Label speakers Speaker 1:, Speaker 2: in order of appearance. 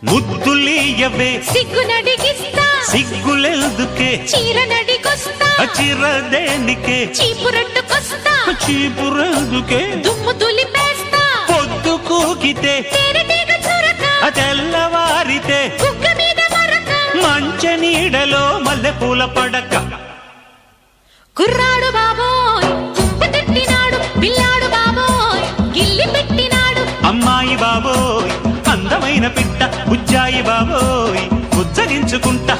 Speaker 1: ముద్దులీయవే
Speaker 2: సిగ్గునడిగిస్తా
Speaker 1: సిగ్గులెందుకే
Speaker 2: చీరనడిగొస్తా
Speaker 1: చిరదేనికే
Speaker 2: చీపురట్టుకొస్తా
Speaker 1: చీపురెందుకే
Speaker 2: దుమ్ము దులిపేస్తా
Speaker 1: పొద్దు కూకితే
Speaker 2: తేనెటీగ చురక
Speaker 1: తెల్లవారితే
Speaker 2: కుక్క మీద మరక
Speaker 1: మంచ నీడలో మల్లెపూల పడక
Speaker 2: కుర్రాడు బాబోయ్ కుప్ప తట్టినాడు పిల్లాడు బాబోయ్ గిల్లి పెట్టినాడు
Speaker 1: అమ్మాయి బాబోయ్ అందమైన పిట్ట బుజ్జాయి బాబోయ్ ఉజ్జగించుకుంటా